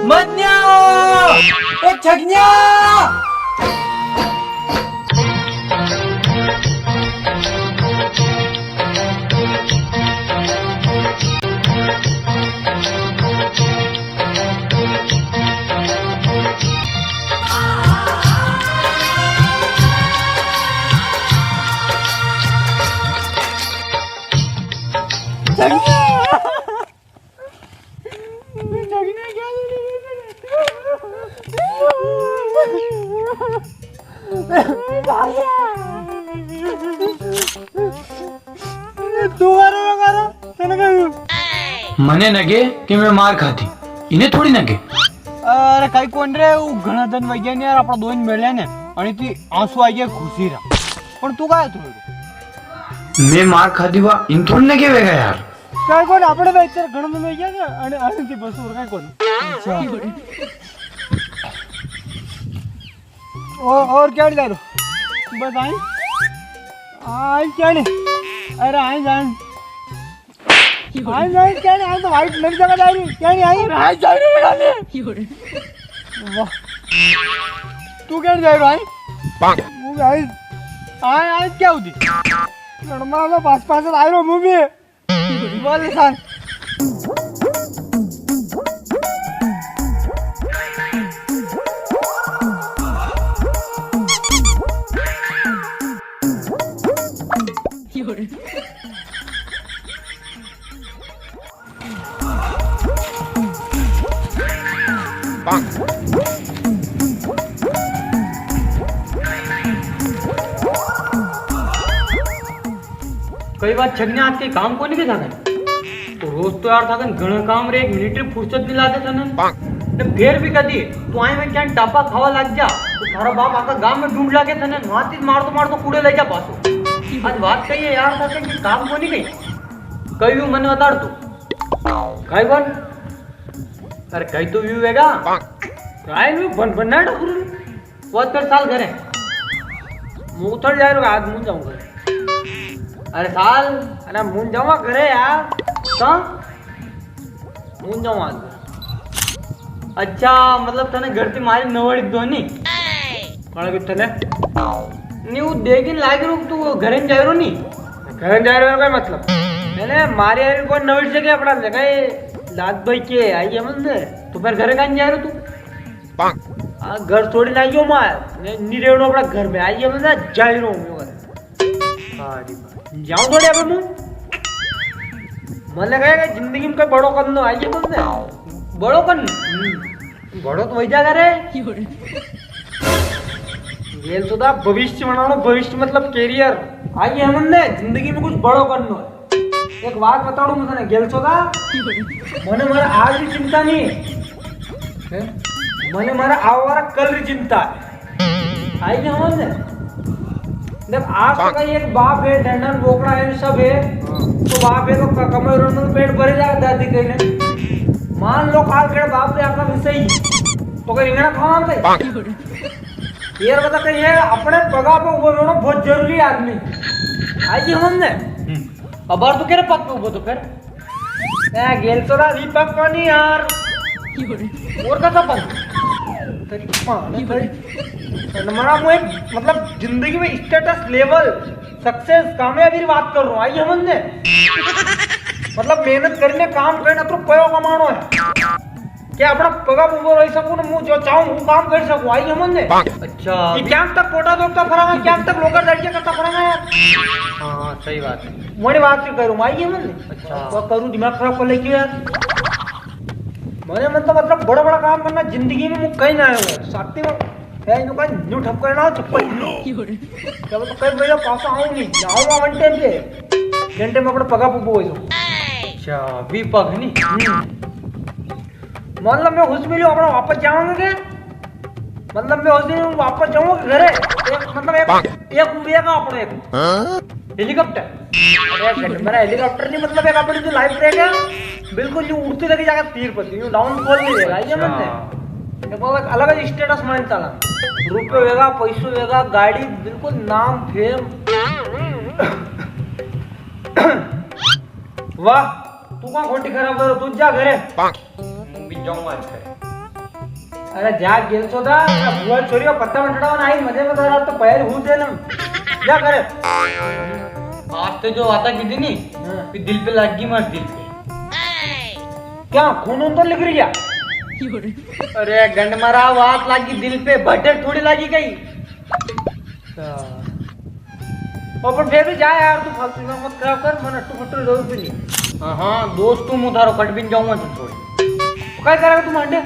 मन्या ए छगन्या મને નગે કે મેં માર ખાધી એને થોડી નગે. અરે કઈ કોણ રે ઘણા ધન વઈ ગયા ને યાર આપણા દોન મેળ્યા ને અને તી આંસુ આવી ગયા ખુશી રા પણ તું કાય થોડું મેં માર ખાધી વા ઇન થોડી નગે વેગા યાર. કઈ કોણ આપણે ભાઈ અત્યારે ઘણા ધન વઈ ગયા ને અને આનંદથી બસ કઈ કોણ और क्या डालो बस आई क्या नहीं अरे आई जान आई नहीं क्या नहीं आई तो वाइट लग जगह जा रही क्या नहीं आई जा रही बेटा ले वाह तू क्या जा रहा है मुझे आई आई आई क्या होती नरमा में पास पास आ रहा हूं मैं बोल सान कई बार छगने आज के काम को नहीं था तो रोज तो यार था घना काम रे एक मिनट फुर्सत नहीं लाते थे ना फिर भी कदी तू आए में क्या टापा खावा लग जा तो थारा बाप आका गांव में ढूंढ लागे थे ना माती मार तो कूड़े ले जा पासो आज बात कही है यार था कि काम को नहीं गई कई भी मन बता तू कई बार अरे कई तो व्यू हैगा काय नु बन बहुत कर साल घरे मुंह उतर जाए रो आज मुंह जाऊंगा अरे साल अरे मुंह जाऊंगा घरे यार कहां मुंह जाऊं आज अच्छा मतलब तने घर से मारी नवड़ी दोनी कोण कितने न्यू देखिन लाग रो तू घरे जाय रो नी घरे जाय रो काय मतलब मैंने मारे यार कोण नवड़ी से के अपना जगह लाद भाई के आई है मंदे तो फिर घरे कान जाय रो तू घर छोड़ी ना आइयो मार नी रेवनो अपना घर में आइए मैं जाई रो हूं हां जाऊं थोड़े अब मुंह मन लगा कि जिंदगी में कोई बड़ो करनो आइए तुमने बड़ो कर बड़ो तो वही जा करे गेल तो दा भविष्य बनानो भविष्य मतलब कैरियर आइए हमने जिंदगी में कुछ बड़ो करनो है एक बात बताऊं मैं तने गेल तो दा मने मारा आज भी चिंता नहीं है मने मारा आवारा कल री चिंता है आइए हमने जब आज तो कहीं एक बाप है डंडन बोकड़ा है सब है तो बाप है तो कमर रोन पेट भरे जा दादी कहने मान लो काल के बाप रे आपका विषय तो कहीं इंगना खावा थे यार बता कहीं है अपने पगा पे वो होना बहुत जरूरी आदमी आइए हमने अब बार तो केरे पग पे वो तो फिर ए गेल तो रा दीपक पानी यार और का सब तेरी मां हमारा मैं मतलब जिंदगी में स्टेटस लेवल सक्सेस कामयाबी की बात कर रहा हूँ आइए हमने मतलब मेहनत करने काम करने तो पयो कमानो है क्या अपना पगा ऊपर रह सकूं ना मुझे जो चाहूं वो काम कर सकूं आइए हमने अच्छा ये क्या तक पोटा दोगता फरागा क्या तक लोकर लड़के करता फरागा यार हां सही बात है मोड़ी बात क्यों करूं आइए हमने अच्छा तो करूं दिमाग खराब कर ले क्यों यार मैंने मतलब बड़ा बड़ा काम करना जिंदगी में मुझ कहीं ना आया साथी में है इनको कहीं न्यू ठप करना चप्पल क्या तो कई बजे पास आऊं नहीं जाऊंगा घंटे पे घंटे में अपना पगा पुपो हो जाऊं अच्छा भी पग नहीं मतलब मैं हुस मिली अपना वापस जाऊंगा क्या मतलब मैं उस दिन वापस जाऊंगा घरे एक मतलब एक उड़ेगा अपने एक हेलीकॉप्टर अरे मेरा हेलीकॉप्टर नहीं मतलब एक अपनी जो लाइफ रहेगा बिल्कुल यूं उड़ती लगी जाएगा तीर पर यूं डाउन फॉल नहीं रहेगा ये मतलब एक अलग ही स्टेटस मान चला रुपये होगा पैसों होगा गाड़ी बिल्कुल नाम फेम वाह तू कहाँ खोटी खराब करो तू जा घरे હું બી જાઉં માર ઘરે अरे जा गेल છો दा बुआ छोरी को पत्ता मंडड़ावन आई मजे में तारा तो पैर हूं दे ना जा घरे आज तो जो आता की थी नी फिर दिल पे लग गई मार दिल पे क्या खून उन तो लिख रही है अरे गंड मारा बात लगी दिल पे बटर थोड़ी लगी गई और पर फिर भी जा यार तू फालतू में मत खराब कर मन अट्टू फट्टू जरूर भी नहीं हाँ दोस्त तुम उधारो कट भी जाऊंगा तुम थोड़ी तो क्या करेगा तू मंडे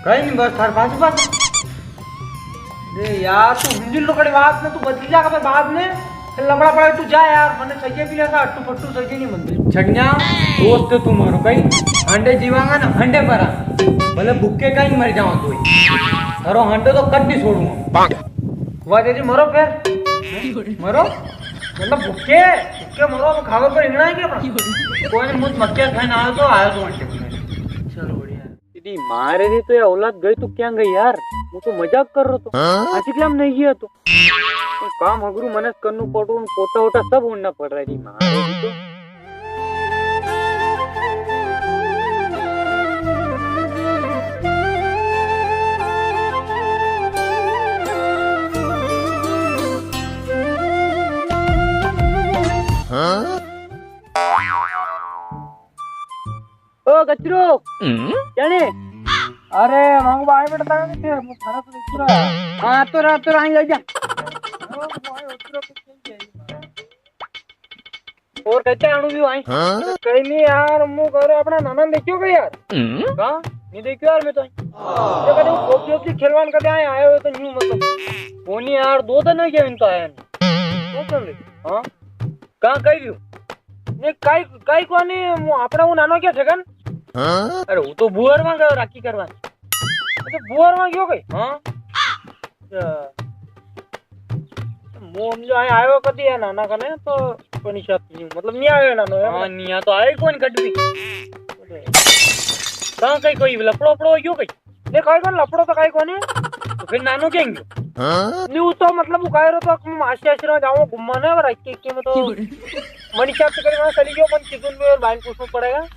कहीं नहीं बस थार पास अरे यार तू हिंदी लोकड़ी बात में तू बदली जा कब बाद में फिर लबड़ा पड़ा तू जा यार मैंने सही भी लगा अट्टू फट्टू सही नहीं बनती छगना दोस्त तुम्हारो कहीं हंडे जीवांगा ना हंडे पर भले भूखे कहीं मर जाओ तू थारो हंडे तो कट नहीं छोड़ूंगा वाह दीदी मरो फिर मरो मतलब भूखे भूखे मरो तो खावर पर हिंगना है क्या अपना कोई नहीं मुझ मक्के खाने आया तो हंडे चलो बढ़िया दीदी मारे दी तो ये औलाद गई तो क्या गई यार वो तो मजाक कर रहा तो आशिकलाम नहीं गया तो काम अगरू मनस करनु पड़ो पोता वोटा सब उड़ना पड़ रहा है जी मारे दी तो ओ कचरो जाने अरे मांगू भाई बेटा नहीं थे वो खाना तो देख रहा हाँ तो रात आएंगे जा और कहते अणु भी आई कहीं नहीं यार मुंह करो अपना नाना देखियो क्या यार कहा नहीं देखियो यार मैं तो ये कदे कोपी खिलवान कदे आए हो तो न्यू मतलब वो नहीं यार 2 दिन हो गया इनका आया तो कर ले हाँ कहाँ कही रही ने काई कोनी अपना वो नानो क्या ठगन अरे वो तो बुअर में गयो राखी करवा तो बुआर में क्यों गई हाँ मोम जो आयो कदी है नाना कने तो कोनी शात नहीं मतलब नहीं आयो नानो हाँ निया तो आए कौन कट भी कहाँ कहीं कोई लपड़ो लपड़ो क्यों कहीं ने काई कोन लपड़ो तो काई कोनी तो फिर नानो कहेंगे नहीं वो तो मतलब वो कह रहे तो आशी आशी में जाऊँ घुमाने और के में तो मनीषा से करेगा चली गयो मन किसुन में और बाइन पूछना पड़ेगा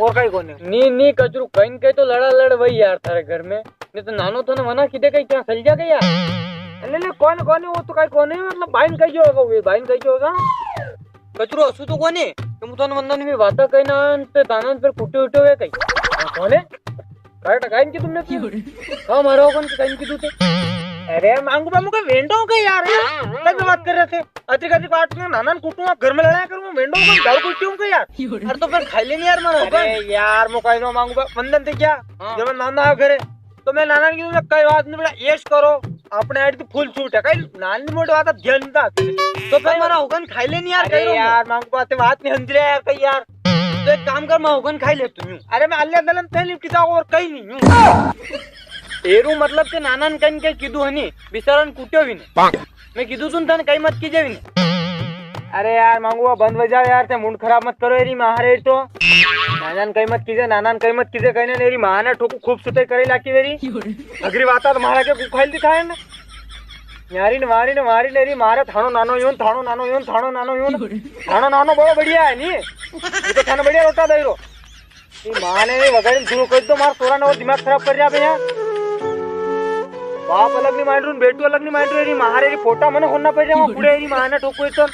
और काई कोनी नी कचरू कहीं कहीं तो लड़ा लड़ वही यार थारे घर में नहीं तो नानो तो मना किदे कहीं क्या चल जा गया नहीं कौन वो तो काई कोनी मतलब बाइन कही जो होगा वो बाइन कही जो होगा कचरू असु तो कोने तुम तो वंदन में बात कहीं ना ते दानन पर कुटे उटे हुए कहीं कोने काट काइन की तुमने हां मारो कौन काइन की तू अरे मांगू बामू का वेंडो का यार कैसे बात कर रहे थे अति कति बात में नानन कुटुंबा घर में लड़ाया करूं वेंडो को गाल कुटियों का यार अरे तो फिर खाई लेनी यार मारो अरे यार मो कह दो मांगू वंदन थे क्या जब नाना आयो घरे तो मैं नाना की तुमने कई बात नहीं बेटा ऐश करो अपने आईडी फुल छूट है कई नानी मोटी बात ध्यान दा तो फिर मारा होगन खाई लेनी यार अरे यार मांगू बात नहीं हंजरे यार कई यार तो एक काम कर मैं होगन खाई ले तू अरे मैं अल्लाह दलन ते लिपटी जाओ और कहीं नहीं एरू मतलब के नानान कन के कीधु हनी बिचारन कुट्यो भी नहीं मैं कीधु सुन तने कई मत कीजे भी नहीं अरे यार मांगू बंद बजा यार ते मूड खराब मत करो एरी महारे तो नानान कई मत कीजे कहने नेरी महाने ठोकू खूब सुते करे लाकी वेरी अगरी बाता तो महारा के गुखाइल दिखाए ने यारी ने मारी नेरी मारे थानो नानो यून थानो नानो बड़ो बढ़िया है नी ये तो थानो बढ़िया रोटा दे रो ये माने वगैरह शुरू कर दो मार तोरा ने और दिमाग खराब कर जा भैया बाप अलग नहीं मान रू बेटू अलग नहीं मान रू एरी महारे फोटा मने होना पड़ जाओ पुड़े एरी महाने ठोकू तो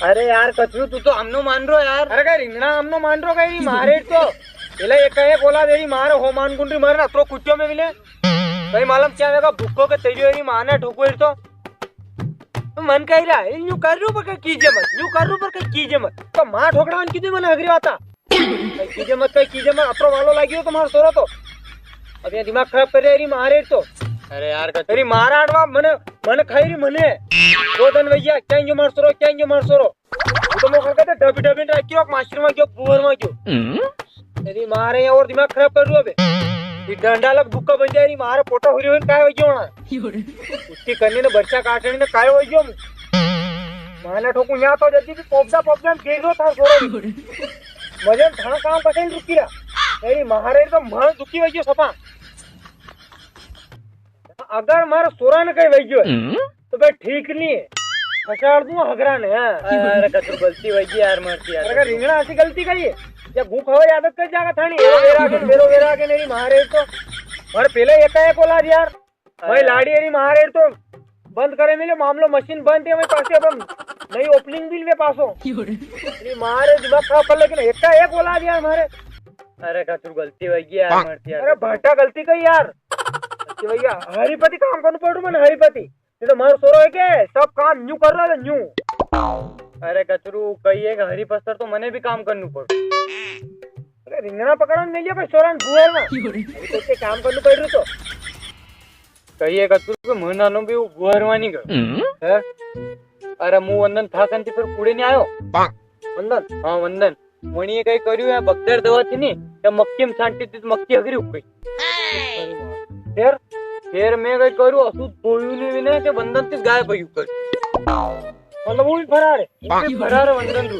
अरे यार कचरू तू तो हमनो मान रो यार अरे काय रिंगणा हमनो मान रो काय मारे तो एला एक बोला देरी मार हो मान गुंडी मारे अत्रो कुट्टियो में मिले कई मालूम क्या होगा भूखो के तेरी एरी माने ठोकू तो मन कह रहा है न्यू कर रू पर कीजिए मत तो मां ठोकड़ा मन कीजिए मन अगरी आता कीजिए मत अत्रो वालो लागियो तुम्हारा सोरा तो अब ये दिमाग खराब कर रही मारे तो अरे यार तेरी मारा आडवा मन खाई मने दो दिन भैया क्या मार सोरो तो मो कहते डबी रखियो मास्टर में क्यों बुअर में क्यों तेरी मारे और दिमाग खराब कर रू अबे ये डंडा लग बुक्का बन जाए मारे पोटा हुई हुई काय होइयो ना उसकी कन्नी ने बच्चा काटनी ने काय होइयो माने ठोकू यहां तो जल्दी भी पोपदा खेलो था सोरो मजे थाना काम पटेल रुकिया तेरी मारे तो मन दुखी होइयो सपा अगर मारा सोरा ने कहीं वही तो भाई ठीक नहीं है कचाड़ दूं हगरा ने। अरे कचरू गलती वही यार मरती यार। अगर रिंगणा ऐसी गलती करी है या भूख हवा आदत कर जागा थानी एरो के मेरी महारेर तो और पहले एकाएक ओला यार भाई लाड़ी एरी महारेर तो बंद करे मिले मामलो मशीन बंद है मेरे पास अब नई ओपनिंग बिल में पासो मेरी महारेर दिमाग खराब कर लेकिन एकाएक ओला यार मारे। अरे कचरू गलती वही यार मरती यार। अरे भाटा गलती कही यार भैया हरिपति काम करना पड़ रहा हरिपति नहीं तो मार सो रहा है के सब काम न्यू कर रहा है न्यू। अरे कचरू कहिए हरी पस्तर तो मने भी काम करना पड़। अरे रिंगना पकड़ना नहीं है कोई सोरान गुहर में अभी तो काम करना पड़ रही तो कहिए कचरू के महीना भी गुहरवानी कर। अरे मुंह वंदन था संती फिर कूड़े नहीं आयो वंदन। हाँ वंदन मणिये कई કર્યું है बगदर दवा थी नी तो मक्की में छांटी थी मक्की हगरी उग गई। फिर मैं कई करू अशुद्ध बोयू नहीं विने के वंदन से गायब हुई कर मतलब वो भी फरार है फरार वंदन रू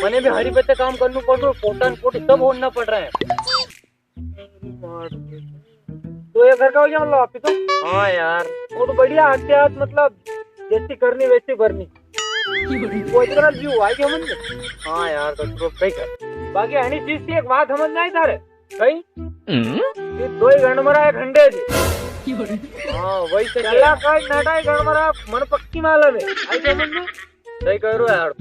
मने भी हरी पत्ते काम करना पड़ रहा पोटन पोटी सब होना पड़ रहा है। तो ये घर का हो गया मतलब आप तो। हाँ यार वो तो बढ़िया हाथ मतलब जैसी करनी वैसी भरनी वो इतना व्यू आई हम। हाँ यार कचरू कई कर बाकी हनी चीज की एक बात समझ नहीं था रे कई ये दो ही गणमरा है खंडे थी। हाँ वही से चला का नाटा ही गणमरा मन पक्की मालूम है आई समझ में सही करो यार।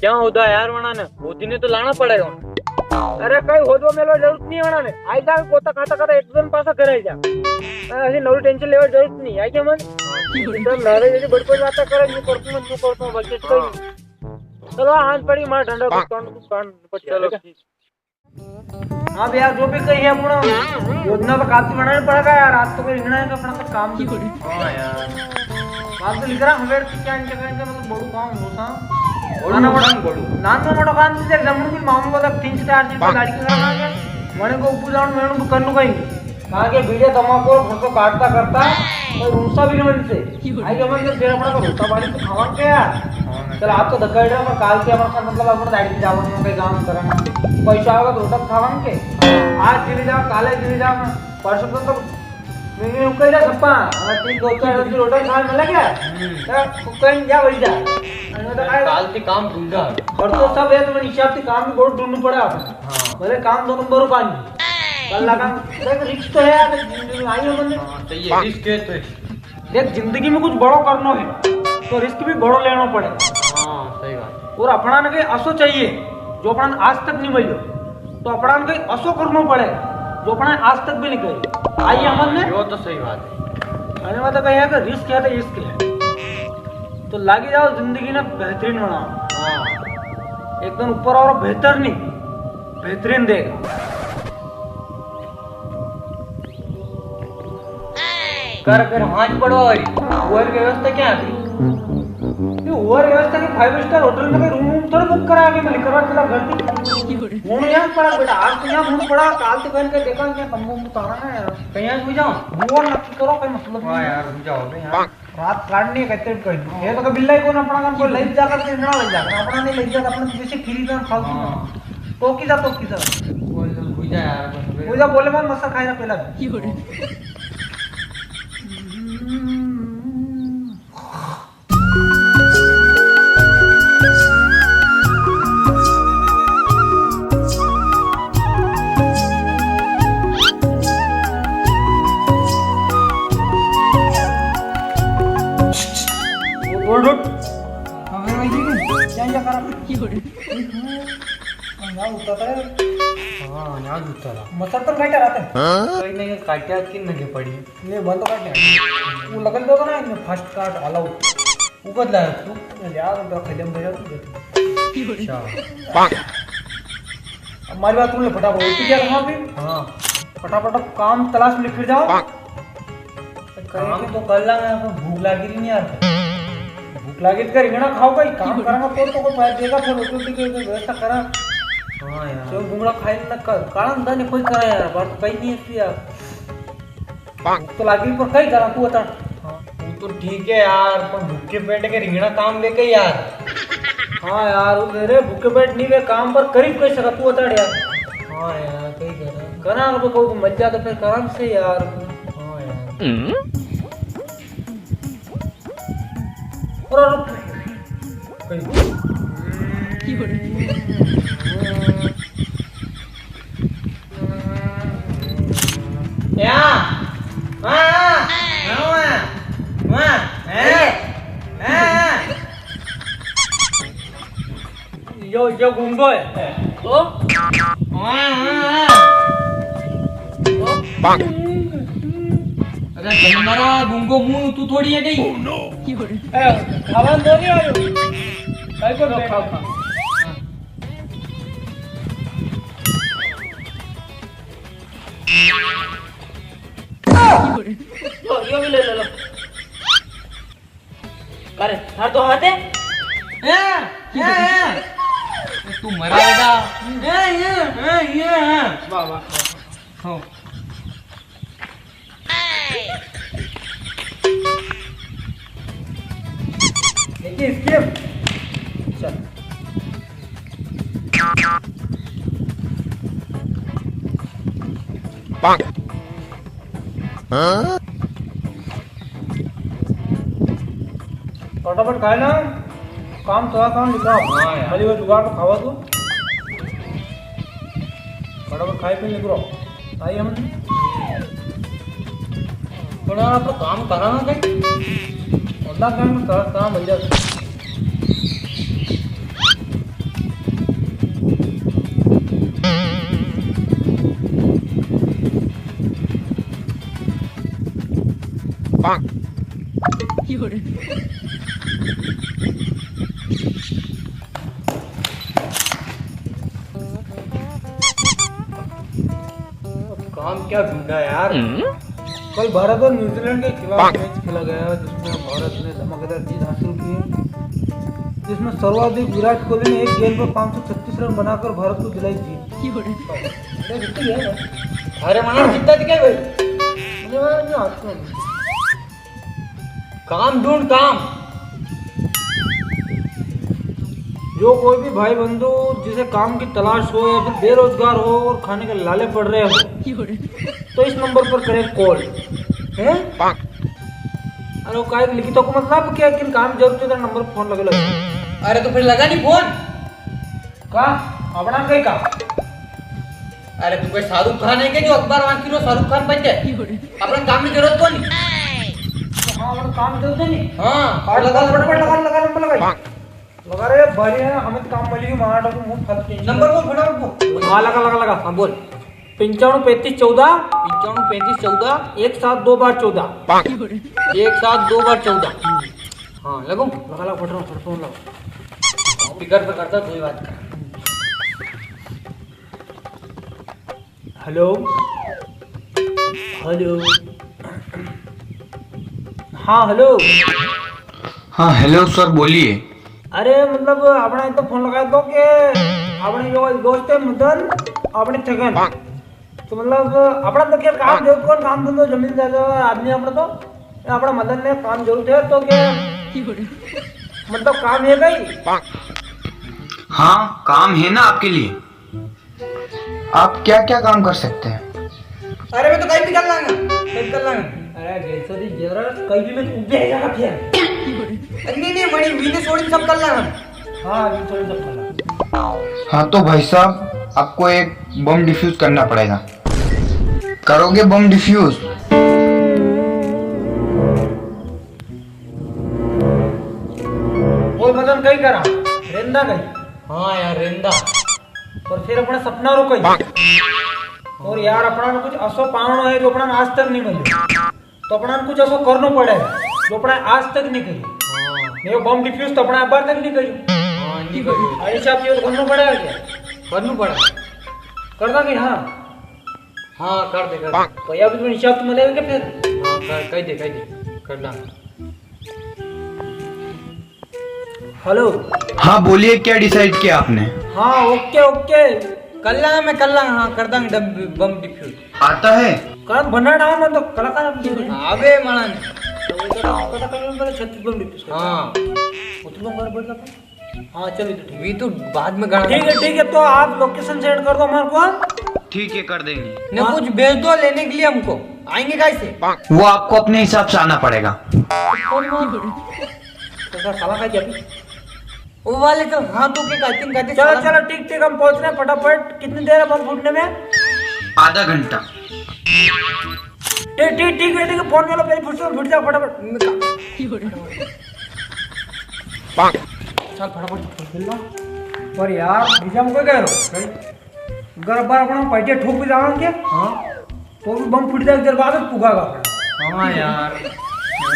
क्या होता है यार वना ने होती ने तो लाना पड़ेगा। अरे कई होदो मेलो जरूरत नहीं वना ने आई जा कोता खाता खाता एकदम पासा करे जा ऐसी नवी टेंशन लेवे जरूरत नहीं आई मन तो नारे जैसे बड़ी कोई बात करे न्यू करता हूं बल्कि कोई चलो हाथ पड़ी मार ठंडा कान चलो हाँ भैया जो भी कही है अपना योजना तो काफी बनाना पड़ेगा यार आज तो कोई रिंगना है अपना तो काम की। हाँ यार बात तो लिख रहा हमें क्या इनके मतलब बड़ू काम होता नाना मोटा काम से जमून भी मामू को तक 3-4 दिन गाड़ी के करना है मने को ऊपर जाऊं मेनू को करनु कहीं कहां के वीडियो तमाको घर को काटता करता और रूसा भी मन से आई हमन के तेरा पड़ा को रोटा बाड़ी तो खावन के यार चल आप तो धक्का पर काल के अपन मतलब अपन गाड़ी जावन में कहीं काम करना पैसा होगा तो रोटा खावन के आज गिर जाओ काले गिर जाओ परसों तो मैं उकई जा सप्पा और 3-4 दिन रोटा खा मिला क्या कुकन जा वही जा काल से काम ढूंढा और तो सब है तो हिसाब से काम भी बहुत ढूंढना पड़ा आपने भले काम 2 नंबर पानी कल लगा देख रिस्क तो है यार जिंदगी में आई हमने सही है रिस्क है तो देख जिंदगी में कुछ बड़ो करना है तो रिस्क भी बड़ो लेना पड़ेगा। हाँ सही बात और अपना ने असो चाहिए जो अपना आज तक नहीं मिलो तो अपना ने असो करना पड़ेगा जो अपना आज तक भी नहीं करी आई हमने वो तो सही बात है। अरे मतलब कहीं कि रिस्क है तो रिस्क है तो लागी जाओ जिंदगी ना बेहतरीन बनाओ। हाँ एकदम ऊपर और बेहतर नहीं बेहतरीन देगा कर फिर हाथ पड़ो और ओवर व्यवस्था क्या थी ये ओवर व्यवस्था की 5 स्टार होटल में रूम थोड़ा बुक करा के मैं करवा चला घर की मूड यहां पड़ा बेटा आज तो यहां मूड पड़ा काल तो बहन के देखा क्या कम उतारा है यार कहीं आज बुझाओ वो नक्की करो कोई मतलब हां यार बुझाओ बे यार रात काटनी है कहते कोई ये तो बिल्ला को अपना काम को ले जाकर के ना ले जाकर अपना नहीं ले जाकर अपने जैसे फ्री का फालतू तो की जा बुझा यार बुझा बोले मत मसा खाएगा पहला कहीं नहीं काट्या की नगे पड़ी नहीं बंद तो काटने वो लगन दो ना फर्स्ट कार्ड अलाउ उगत ला तू यार तो खजम दे जा अच्छा हमारी बात तुमने फटाफट उल्टी क्या वहां पे हाँ फटाफट काम तलाश में फिर जाओ काम तो कर ला मैं भूख लगी नहीं यार भूख लगी तो रिंगना खाओ भाई काम करेंगे तो कोई पैर देगा फिर रोटी की व्यवस्था करा हाँ यार जो घुंगड़ा खाई ना कर कारण धन कोई करा यार बात तो कहीं नहीं है यार तो लागी पर कहीं करा तू बता वो तो ठीक है यार पर भूखे पेट के रिंगना काम लेके यार हाँ यार वो मेरे भूखे पेट नहीं वे काम पर करीब कहीं सका तू बता यार हाँ यार कहीं करा अब को मत जा तो फिर काम से यार हाँ यार और रुक कहीं या यो गुंगो है तो अरे तुम्हारा गुंगो मुंह तू थोड़ी है गई खावा तो नहीं आयो काय को खाओ यो भी ले लो करे हाथ तो हाथ है तू मरेगा वाह वाह हो देखिए स्किप चल फटाफट खाए ना काम थोड़ा काम लिखा हाँ यार। खाली वो जुगाड़ को खावा तू फटाफट खाए फिर लिख रहा आई हम पण यार आपलं काम करा ना काही अल्लाह काम काम बन जाता काम क्या ढूंढा यार कल भारत और न्यूजीलैंड के खिलाफ मैच खेला गया जिसमें भारत ने धमाकेदार जीत हासिल की जिसमें सर्वाधिक विराट कोहली ने एक गेंद पर 536 रन बनाकर भारत को दिलाई जीत अरे जीती है अरे मना जिद्दा काय भाई मुझे लगा कि हाथ में काम ढूंढ काम जो कोई भी भाई बंधु जिसे काम की तलाश हो या फिर बेरोजगार हो और खाने के लाले पड़ रहे हो तो इस नंबर पर करें कॉल है अरे वो काय लिखी तो को मतलब क्या कि काम जरूरत है नंबर पर फोन लगे अरे तो फिर लगा नहीं फोन का अपना कहीं का अरे तू कोई शाहरुख खान है क्या जो अखबार वांची रो शाहरुख खान बन जाए अपना काम में जरूरत को नहीं हाँ अपना काम जरूरत है नहीं हाँ लगा फटाफट लगा नंबर लगा लगा रे भारी है हमें तो काम मिलेगी मारा तो मुंह फट नंबर बोल फटाफट बोल हाँ लगा हाँ बोल 95 35 14 95 35 14 एक साथ 2 बार 14 एक साथ 2 बार 14 हाँ लगो लगा फटाफट फोन लगा स्पीकर पे करता कोई बात कर हेलो हेलो हाँ हेलो हाँ हेलो सर बोलिए। अरे मतलब अपना एक तो फोन लगाया तो कि अपने जो दोस्त है मदन अपने ठगन तो मतलब अपना तो क्या काम जो कौन काम धंधो जमीन जायदा आदमी अपना तो अपना मदन ने काम जरूर है तो क्या मतलब काम है भाई हाँ काम है ना आपके लिए। आप क्या क्या काम कर सकते हैं? अरे मैं तो कहीं भी कर लांगा अरे जैसे दी जरा कहीं भी मैं उबे जाएगा फिर नहीं मणि वीने छोड़ी सब कर लांगा हाँ अभी थोड़ी सब करना हाँ तो भाई साहब आपको एक बम डिफ्यूज करना पड़ेगा। करोगे बम डिफ्यूज? बोल मदन कहीं करा रेंदा कहीं हाँ यार रेंदा और फिर अपना सपना रो कहीं और यार अपना कुछ असो पावनो है जो अपना आज तक नहीं मिले तो अपना कुछ असो करना पड़ेगा जो अपना आज तक नहीं करी नहीं बम डिफ्यूज तो अपना बार तक नहीं करी हाँ नहीं करियो ऐसा आप ये करना पड़ेगा क्या करना पड़ा करना कि हाँ हाँ कर दे भैया भी तो हिसाब तो मिलेगा क्या फिर हाँ कह दे कर लांगा हेलो हाँ बोलिए क्या डिसाइड किया आपने? हाँ ओके ओके कर लांगा हाँ कर दांगे बम डिफ्यूज आता है? काम बनना ना मैं तो कलाकार आवे मणा ने छत्तीस बम डिफ्यूज हाँ हाँ चलिए तो ठीक वी तो बाद में गाना ठीक है तो आप लोकेशन सेंड कर दो हमारे को ठीक है कर देंगे। ने कुछ भेज दो लेने के लिए हमको आएंगे कैसे वो आपको अपने हिसाब से आना पड़ेगा। तो साला काय अभी वो वाले तो हाथों के कहते चलो चलो ठीक ठीक हम पहुंच रहे हैं फटाफट। कितनी देर है बम फूटने में? आधा घंटा। ठीक ठीक ठीक बेटे के फोन में लो पहले फुट जाओ फटाफट। चल फटाफट खेल लो। पर यार बीजा में कोई कह रहा घर बार अपना पैटे ठोक भी जाओगे हाँ तो भी बम फूट जाए इधर बाद में पुगागा अपना। हाँ यार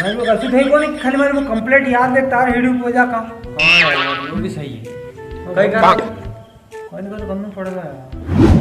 मैं लोग ऐसे थे कोनी खाली मेरे को कंप्लीट याद है तार हेडी पे जा का। हाँ यार वो भी सही है। कहीं का कोई नहीं तो करना पड़ेगा यार।